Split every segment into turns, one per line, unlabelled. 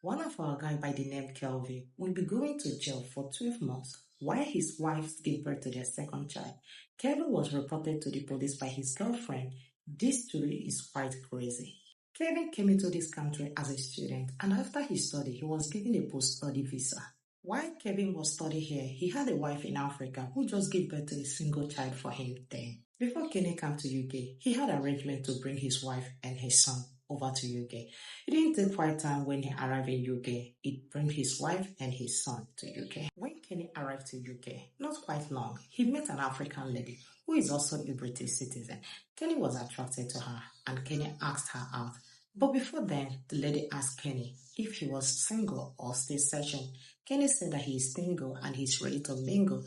One of our guy by the name Kelvin will be going to jail for 12 months while his wife gave birth to their second child. Kelvin was reported to the police by his girlfriend. This story is quite crazy. Kevin came into this country as a student, and after his study, he was given a post-study visa. While Kevin was studying here, he had a wife in Africa who just gave birth to a single child for him then. Before Kenny came to UK, he had arrangement to bring his wife and his son over to UK. It didn't take quite time when he arrived in UK. He brought his wife and his son to UK. When Kenny arrived to UK, not quite long, he met an African lady who is also a British citizen. Kenny was attracted to her and Kenny asked her out. But before then, the lady asked Kenny if he was single or still searching. Kenny said that he is single and he's ready to mingle.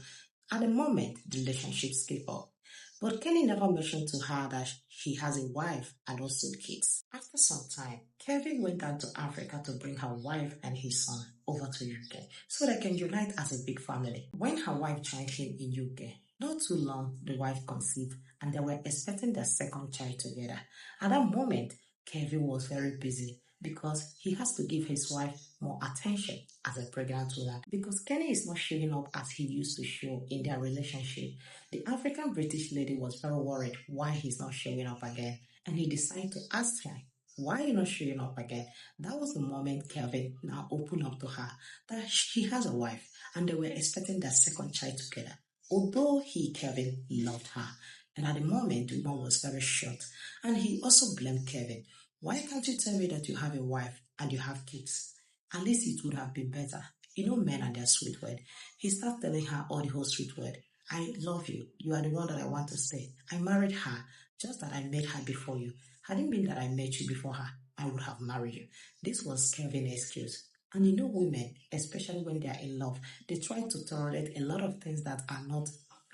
At the moment, the relationship skipped up. But Kenny never mentioned to her that he has a wife and also kids. After some time, Kevin went down to Africa to bring her wife and his son over to UK so they can unite as a big family. When her wife joined him in UK, not too long, the wife conceived and they were expecting their second child together. At that moment, Kevin was very busy because he has to give his wife more attention as a pregnant woman because Kenny is not showing up as he used to show in their relationship. The African British lady was very worried why he's not showing up again, and he decided to ask her, why are you not showing up again? That was the moment Kevin now opened up to her that she has a wife and they were expecting their second child together. Although Kevin, loved her, and at the moment the woman was very shocked, and he also blamed Kevin. Why can't you tell me that you have a wife and you have kids? At least it would have been better. You know men and their sweet word. He started telling her all the whole sweet word. I love you. You are the one that I want to stay. I married her, just that I met her before you. Had it been that I met you before her, I would have married you. This was Kevin's excuse. And you know women, especially when they are in love, they try to tolerate a lot of things that are not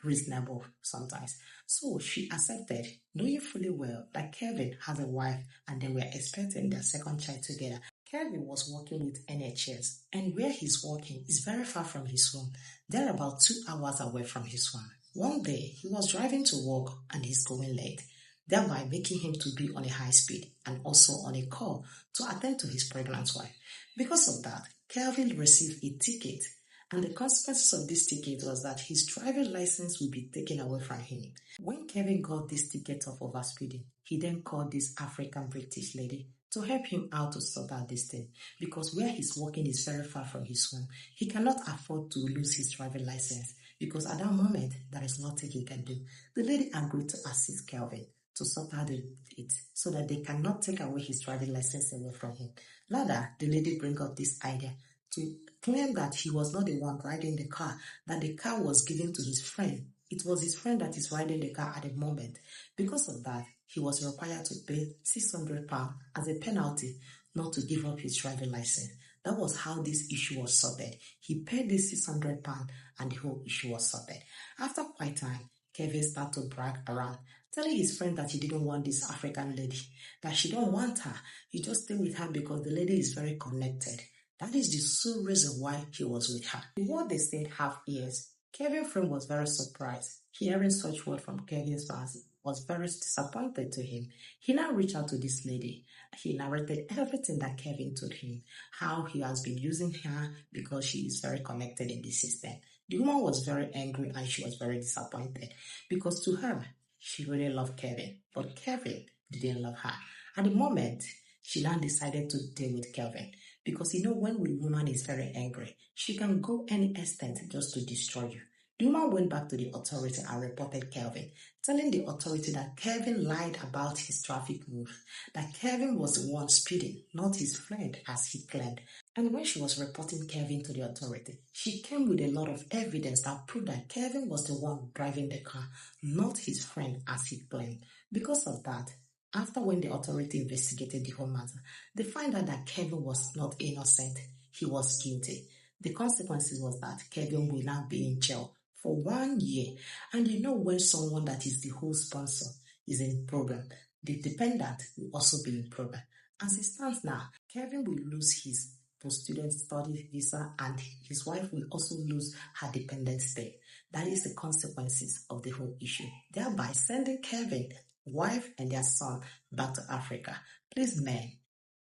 reasonable sometimes. So she accepted, knowing fully well that Kevin has a wife and they were expecting their second child together. Kevin was working with NHS, and where he's working is very far from his home. They're about 2 hours away from his home. One day, he was driving to work and he's going late, thereby making him to be on a high speed and also on a call to attend to his pregnant wife. Because of that, Kevin received a ticket, and the consequences of this ticket was that his driving license will be taken away from him. When Kevin got this ticket of overspeeding, he then called this African British lady to help him out to sort out this thing, because where he's working is very far from his home. He cannot afford to lose his driving license because at that moment, there is nothing he can do. The lady agreed to assist Kelvin to sort out it so that they cannot take away his driving license away from him. Later, the lady bring up this idea to claim that he was not the one riding the car, that the car was given to his friend. It was his friend that is riding the car at the moment. Because of that, he was required to pay £600 as a penalty not to give up his driving license. That was how this issue was sorted. He paid this £600 and the whole issue was sorted. After quite time, Kevin started to brag around, telling his friend that he didn't want this African lady, that she don't want her. He just stay with her because the lady is very connected. That is the sole reason why he was with her. What they said have ears. Kevin's friend was very surprised. Hearing such word from Kevin's fans was very disappointed to him. He now reached out to this lady. He narrated everything that Kevin told him, how he has been using her because she is very connected in the system. The woman was very angry and she was very disappointed because to her, she really loved Kevin, but Kevin didn't love her. At the moment, she now decided to deal with Kevin because when a woman is very angry, she can go any extent just to destroy you. The woman went back to the authority and reported Kevin, telling the authority that Kevin lied about his traffic rules, that Kevin was the one speeding, not his friend as he claimed. And when she was reporting Kevin to the authority, she came with a lot of evidence that proved that Kevin was the one driving the car, not his friend as he claimed. Because of that, after when the authority investigated the whole matter, they found out that Kevin was not innocent, he was guilty. The consequences was that Kevin will now be in jail for 1 year. And when someone that is the whole sponsor is in problem, the dependent will also be in problem. As it stands now, Kevin will lose his post-student study visa and his wife will also lose her dependent stay. That is the consequences of the whole issue, thereby sending Kevin, wife and their son back to Africa. Please, men,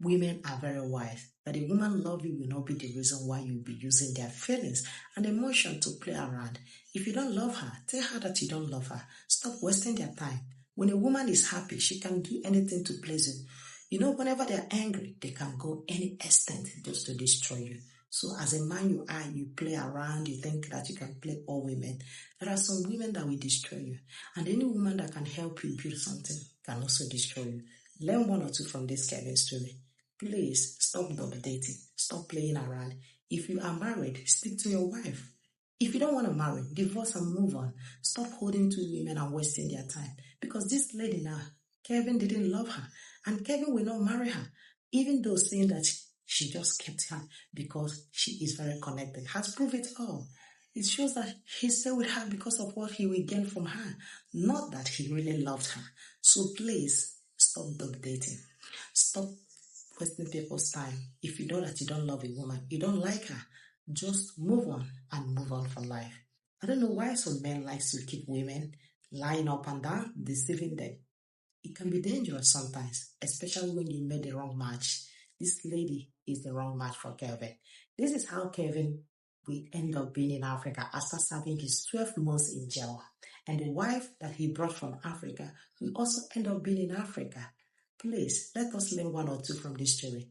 Women are very wise. That a woman love you will not be the reason why you'll be using their feelings and emotion to play around. If you don't love her, tell her that you don't love her. Stop wasting their time. When a woman is happy, she can do anything to please you. Whenever they're angry, they can go any extent just to destroy you. So as a man you play around, you think that you can play all women. There are some women that will destroy you. And any woman that can help you build something can also destroy you. Learn one or two from this Kevin story. Please stop double dating. Stop playing around. If you are married, stick to your wife. If you don't want to marry, divorce and move on. Stop holding two women and wasting their time. Because this lady now, Kevin didn't love her. And Kevin will not marry her. Even though saying that she just kept her because she is very connected. Has proved it all. It shows that he stayed with her because of what he will gain from her. Not that he really loved her. So please, stop double dating. Stop wasting people's time. If you know that you don't love a woman, you don't like her, just move on and move on for life. I don't know why some men like to keep women lying up and down, deceiving them. It can be dangerous sometimes, especially when you made the wrong match. This lady is the wrong match for Kevin. This is how Kevin will end up being in Africa after serving his 12 months in jail. And the wife that he brought from Africa will also end up being in Africa. Please, let us learn one or two from this story.